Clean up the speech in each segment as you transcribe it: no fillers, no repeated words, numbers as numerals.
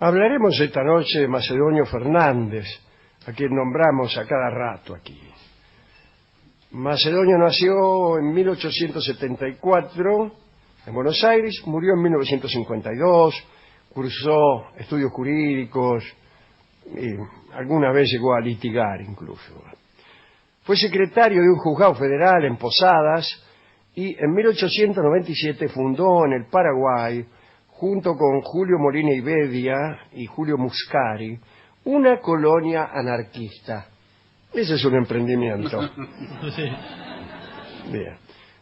Hablaremos esta noche de Macedonio Fernández, a quien nombramos a cada rato aquí. Macedonio nació en 1874 en Buenos Aires, murió en 1952, cursó estudios jurídicos y alguna vez llegó a litigar incluso. Fue secretario de un juzgado federal en Posadas y en 1897 fundó en el Paraguay, junto con Julio Molina y Bedia y Julio Muscari, una colonia anarquista. Ese es un emprendimiento. Sí. Bien.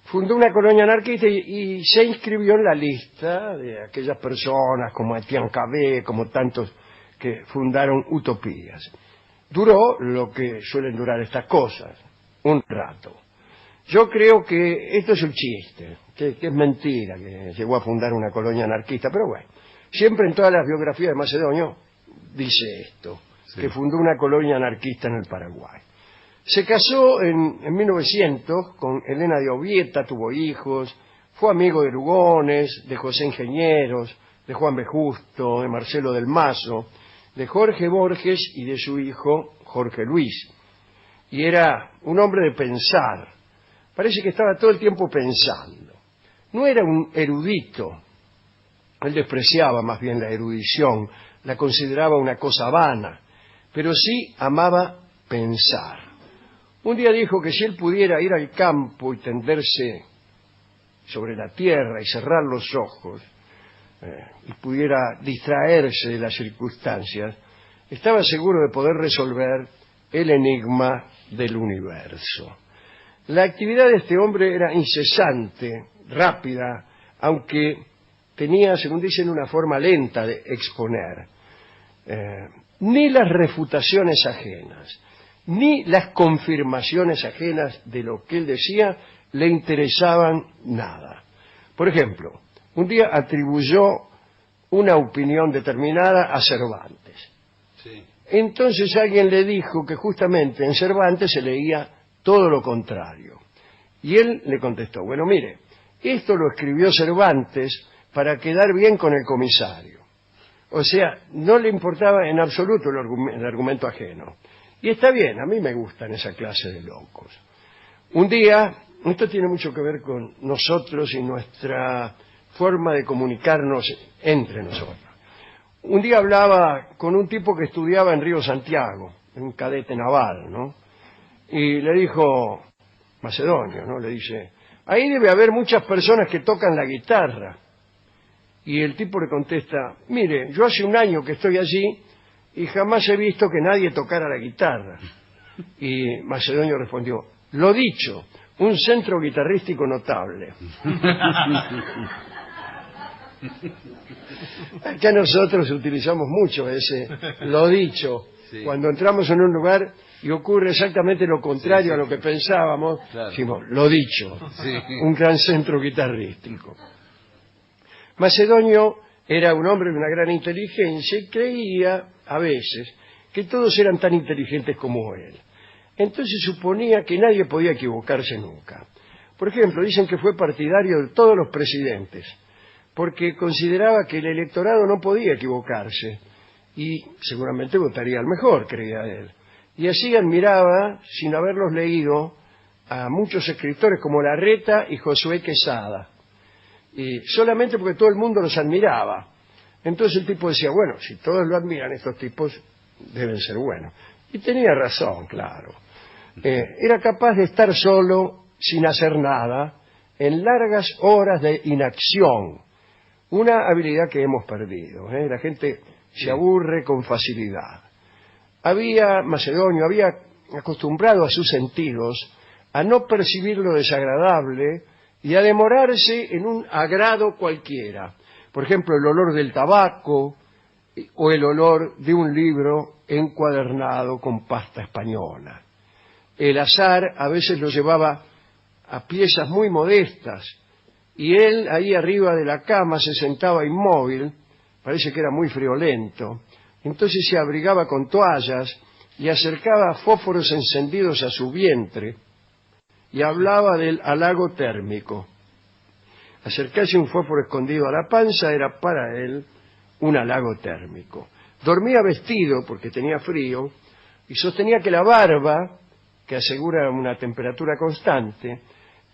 Fundó una colonia anarquista y se inscribió en la lista de aquellas personas como Etienne Cabé, como tantos que fundaron utopías. Duró lo que suelen durar estas cosas, un rato. Yo creo que esto es un chiste, que es mentira, que llegó a fundar una colonia anarquista, pero bueno, siempre en todas las biografías de Macedonio dice esto, sí, que fundó una colonia anarquista en el Paraguay. Se casó en 1900 con Elena de Ovieta, tuvo hijos, fue amigo de Lugones, de José Ingenieros, de Juan B. Justo, de Marcelo del Mazo, de Jorge Borges y de su hijo Jorge Luis. Y era un hombre de pensar. Parece que estaba todo el tiempo pensando. No era un erudito. Él despreciaba más bien la erudición, la consideraba una cosa vana, pero sí amaba pensar. Un día dijo que si él pudiera ir al campo y tenderse sobre la tierra y cerrar los ojos, y pudiera distraerse de las circunstancias, estaba seguro de poder resolver el enigma del universo. La actividad de este hombre era incesante, rápida, aunque tenía, según dicen, una forma lenta de exponer. Ni las refutaciones ajenas, ni las confirmaciones ajenas de lo que él decía le interesaban nada. Por ejemplo, un día atribuyó una opinión determinada a Cervantes. Sí. Entonces alguien le dijo que justamente en Cervantes se leía todo lo contrario. Y él le contestó, bueno, mire, esto lo escribió Cervantes para quedar bien con el comisario. O sea, no le importaba en absoluto el argumento ajeno. Y está bien, a mí me gustan esa clase de locos. Un día, esto tiene mucho que ver con nosotros y nuestra forma de comunicarnos entre nosotros. Un día hablaba con un tipo que estudiaba en Río Santiago, un cadete naval, ¿no? Y le dijo, Macedonio, ¿no? Le dice, ahí debe haber muchas personas que tocan la guitarra. Y el tipo le contesta, mire, yo hace un año que estoy allí y jamás he visto que nadie tocara la guitarra. Y Macedonio respondió, lo dicho, un centro guitarrístico notable. Acá nosotros utilizamos mucho ese lo dicho. Sí. Cuando entramos en un lugar y ocurre exactamente lo contrario, sí, sí, a lo que pensábamos, claro, decimos, lo dicho, sí, un gran centro guitarrístico. Macedonio era un hombre de una gran inteligencia y creía, a veces, que todos eran tan inteligentes como él. Entonces suponía que nadie podía equivocarse nunca. Por ejemplo, dicen que fue partidario de todos los presidentes, porque consideraba que el electorado no podía equivocarse, y seguramente votaría al mejor, creía él. Y así admiraba, sin haberlos leído, a muchos escritores como Larreta y Josué Quesada, y solamente porque todo el mundo los admiraba. Entonces el tipo decía, bueno, si todos lo admiran, estos tipos deben ser buenos. Y tenía razón, claro. Era capaz de estar solo, sin hacer nada, en largas horas de inacción. Una habilidad que hemos perdido. La gente se aburre con facilidad. Macedonio había acostumbrado a sus sentidos a no percibir lo desagradable y a demorarse en un agrado cualquiera. Por ejemplo, el olor del tabaco o el olor de un libro encuadernado con pasta española. El azar a veces lo llevaba a piezas muy modestas y él ahí arriba de la cama se sentaba inmóvil, parece que era muy friolento, entonces se abrigaba con toallas y acercaba fósforos encendidos a su vientre y hablaba del halago térmico. Acercarse un fósforo escondido a la panza era para él un halago térmico. Dormía vestido porque tenía frío y sostenía que la barba, que asegura una temperatura constante,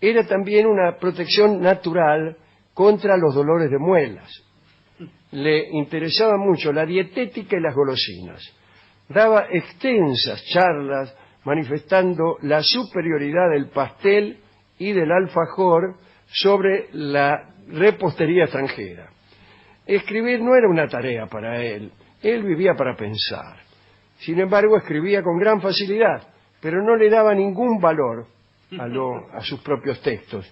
era también una protección natural contra los dolores de muelas. Le interesaba mucho la dietética y las golosinas. Daba extensas charlas manifestando la superioridad del pastel y del alfajor sobre la repostería extranjera. Escribir no era una tarea para él vivía para pensar. Sin embargo, escribía con gran facilidad, pero no le daba ningún valor a sus propios textos.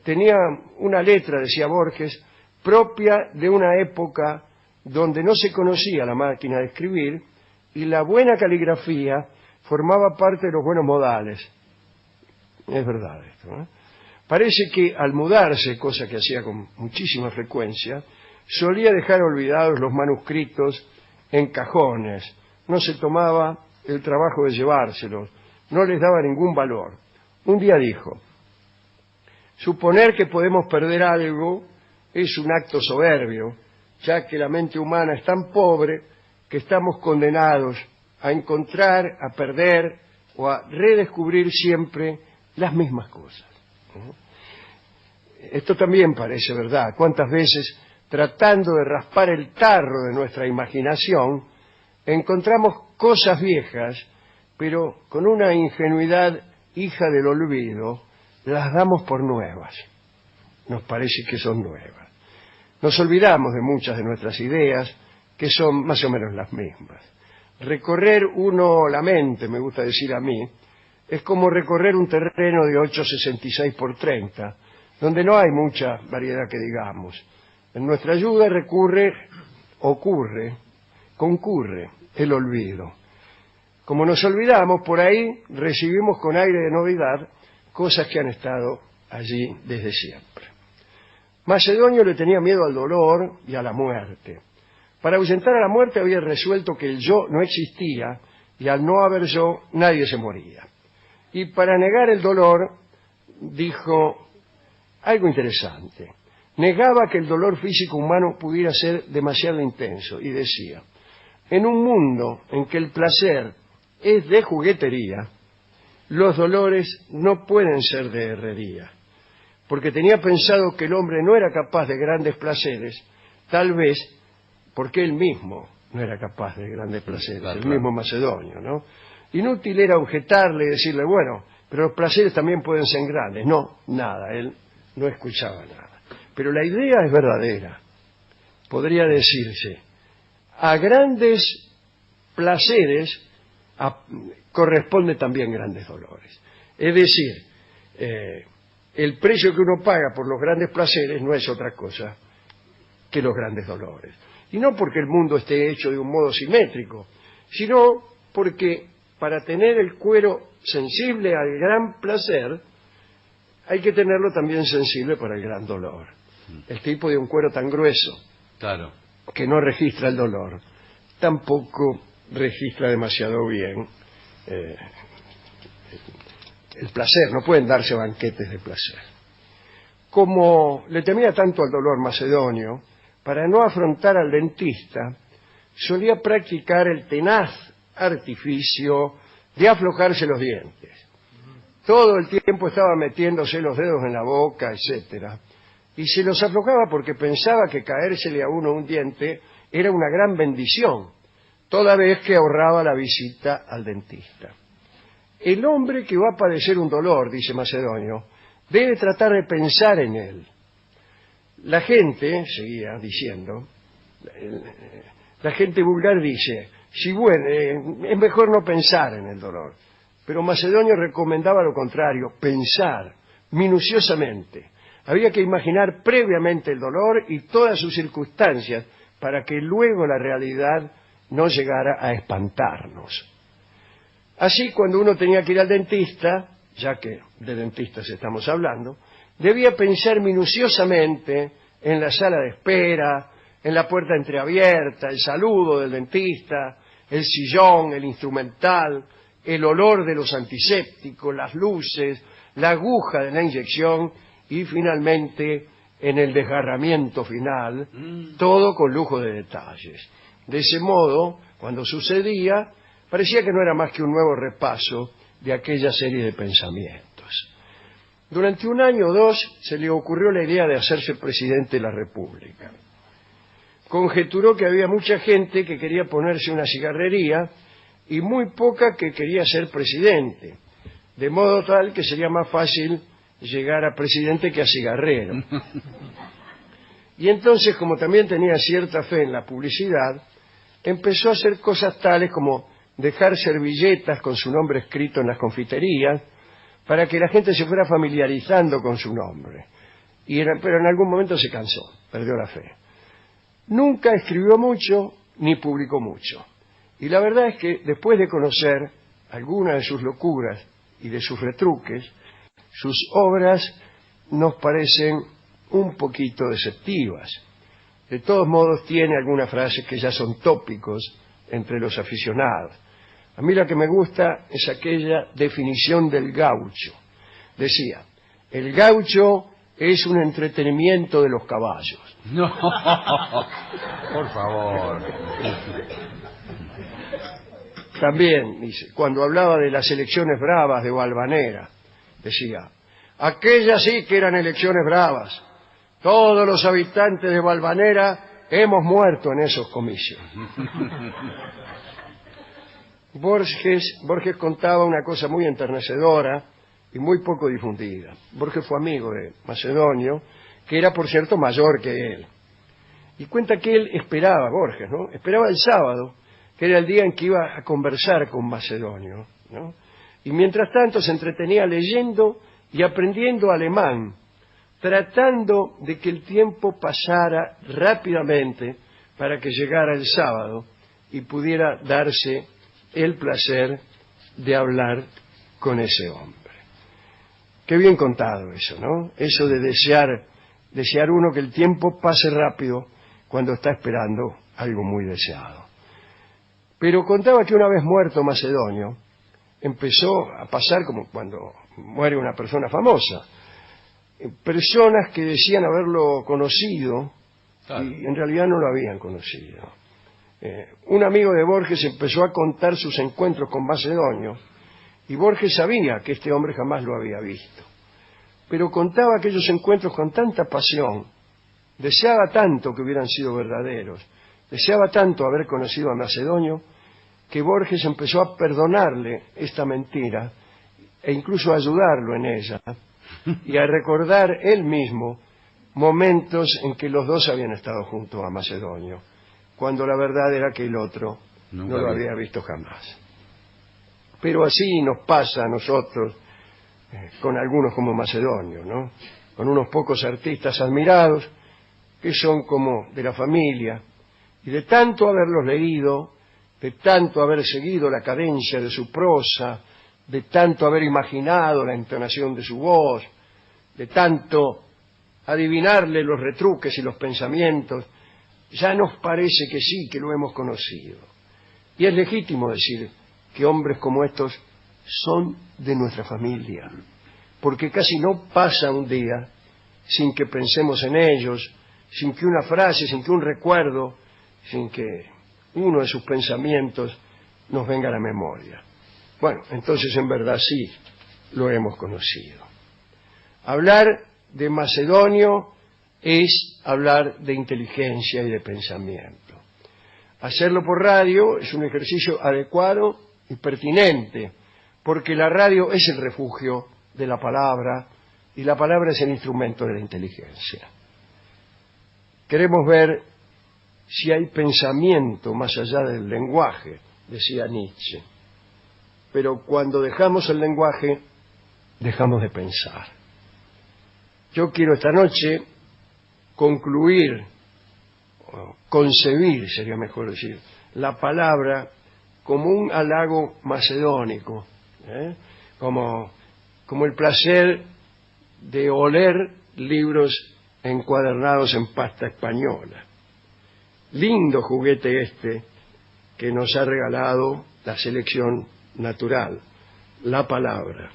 Tenía una letra, decía Borges, propia de una época donde no se conocía la máquina de escribir y la buena caligrafía formaba parte de los buenos modales. Es verdad esto, ¿no? Parece que al mudarse, cosa que hacía con muchísima frecuencia, solía dejar olvidados los manuscritos en cajones. No se tomaba el trabajo de llevárselos, no les daba ningún valor. Un día dijo: suponer que podemos perder algo es un acto soberbio, ya que la mente humana es tan pobre que estamos condenados a encontrar, a perder o a redescubrir siempre las mismas cosas. Esto también parece verdad. ¿Cuántas veces, tratando de raspar el tarro de nuestra imaginación, encontramos cosas viejas, pero con una ingenuidad hija del olvido, las damos por nuevas? Nos parece que son nuevas. Nos olvidamos de muchas de nuestras ideas, que son más o menos las mismas. Recorrer uno la mente, me gusta decir a mí, es como recorrer un terreno de 8,66 por 30, donde no hay mucha variedad que digamos. En nuestra ayuda concurre el olvido. Como nos olvidamos, por ahí recibimos con aire de novedad cosas que han estado allí desde siempre. Macedonio le tenía miedo al dolor y a la muerte. Para ahuyentar a la muerte había resuelto que el yo no existía y al no haber yo nadie se moría. Y para negar el dolor dijo algo interesante. Negaba que el dolor físico humano pudiera ser demasiado intenso y decía: en un mundo en que el placer es de juguetería, los dolores no pueden ser de herrería. Porque tenía pensado que el hombre no era capaz de grandes placeres, tal vez porque él mismo no era capaz de grandes placeres, claro, el mismo Macedonio, ¿no? Inútil era objetarle y decirle, bueno, pero los placeres también pueden ser grandes. No, nada, él no escuchaba nada. Pero la idea es verdadera. Podría decirse, a grandes placeres corresponden también grandes dolores. Es decir, el precio que uno paga por los grandes placeres no es otra cosa que los grandes dolores. Y no porque el mundo esté hecho de un modo simétrico, sino porque para tener el cuero sensible al gran placer, hay que tenerlo también sensible para el gran dolor. El tipo de un cuero tan grueso, claro, que no registra el dolor, tampoco registra demasiado bien el placer. No pueden darse banquetes de placer. Como le temía tanto al dolor Macedonio, para no afrontar al dentista, solía practicar el tenaz artificio de aflojarse los dientes. Todo el tiempo estaba metiéndose los dedos en la boca, etcétera, y se los aflojaba porque pensaba que caérsele a uno un diente era una gran bendición, toda vez que ahorraba la visita al dentista. El hombre que va a padecer un dolor, dice Macedonio, debe tratar de pensar en él. La gente, seguía diciendo, la gente vulgar dice, si bueno, es mejor no pensar en el dolor. Pero Macedonio recomendaba lo contrario, pensar minuciosamente. Había que imaginar previamente el dolor y todas sus circunstancias para que luego la realidad no llegara a espantarnos. Así, cuando uno tenía que ir al dentista, ya que de dentistas estamos hablando, debía pensar minuciosamente en la sala de espera, en la puerta entreabierta, el saludo del dentista, el sillón, el instrumental, el olor de los antisépticos, las luces, la aguja de la inyección y finalmente en el desgarramiento final, todo con lujo de detalles. De ese modo, cuando sucedía, parecía que no era más que un nuevo repaso de aquella serie de pensamientos. Durante un año o dos se le ocurrió la idea de hacerse presidente de la República. Conjeturó que había mucha gente que quería ponerse una cigarrería y muy poca que quería ser presidente, de modo tal que sería más fácil llegar a presidente que a cigarrero. Y entonces, como también tenía cierta fe en la publicidad, empezó a hacer cosas tales como dejar servilletas con su nombre escrito en las confiterías para que la gente se fuera familiarizando con su nombre. Pero en algún momento se cansó, perdió la fe. Nunca escribió mucho ni publicó mucho. Y la verdad es que después de conocer algunas de sus locuras y de sus retruques, sus obras nos parecen un poquito deceptivas. De todos modos, tiene algunas frases que ya son tópicos entre los aficionados. A mí la que me gusta es aquella definición del gaucho. Decía, el gaucho es un entretenimiento de los caballos. No, por favor. También, dice, cuando hablaba de las elecciones bravas de Valvanera, decía, aquellas sí que eran elecciones bravas. Todos los habitantes de Valvanera hemos muerto en esos comicios. Borges contaba una cosa muy enternecedora y muy poco difundida. Borges fue amigo de Macedonio, que era, por cierto, mayor que él. Y cuenta que él esperaba, Borges, ¿no? Esperaba el sábado, que era el día en que iba a conversar con Macedonio, ¿no? Y mientras tanto se entretenía leyendo y aprendiendo alemán, tratando de que el tiempo pasara rápidamente para que llegara el sábado y pudiera darse el placer de hablar con ese hombre. Qué bien contado eso, ¿no? Eso de desear uno que el tiempo pase rápido cuando está esperando algo muy deseado. Pero contaba que una vez muerto Macedonio, empezó a pasar como cuando muere una persona famosa. Personas que decían haberlo conocido, claro, y en realidad no lo habían conocido. Un amigo de Borges empezó a contar sus encuentros con Macedonio, y Borges sabía que este hombre jamás lo había visto. Pero contaba aquellos encuentros con tanta pasión, deseaba tanto que hubieran sido verdaderos, deseaba tanto haber conocido a Macedonio, que Borges empezó a perdonarle esta mentira e incluso a ayudarlo en ella, y a recordar él mismo momentos en que los dos habían estado junto a Macedonio, cuando la verdad era que el otro no lo había visto jamás. Pero así nos pasa a nosotros con algunos como Macedonio, ¿no? Con unos pocos artistas admirados que son como de la familia, y de tanto haberlos leído, de tanto haber seguido la cadencia de su prosa, de tanto haber imaginado la entonación de su voz, de tanto adivinarle los retruques y los pensamientos, ya nos parece que sí, que lo hemos conocido. Y es legítimo decir que hombres como estos son de nuestra familia, porque casi no pasa un día sin que pensemos en ellos, sin que una frase, sin que un recuerdo, sin que uno de sus pensamientos nos venga a la memoria. Bueno, entonces en verdad sí lo hemos conocido. Hablar de Macedonio es hablar de inteligencia y de pensamiento. Hacerlo por radio es un ejercicio adecuado y pertinente, porque la radio es el refugio de la palabra y la palabra es el instrumento de la inteligencia. Queremos ver si hay pensamiento más allá del lenguaje, decía Nietzsche. Pero cuando dejamos el lenguaje, dejamos de pensar. Yo quiero esta noche concluir, o concebir, sería mejor decir, la palabra como un halago macedónico, como el placer de oler libros encuadernados en pasta española. Lindo juguete este que nos ha regalado la selección natural, la palabra,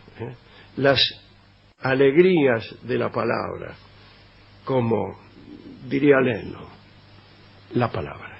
las alegrías de la palabra, como diría Lennon, la palabra.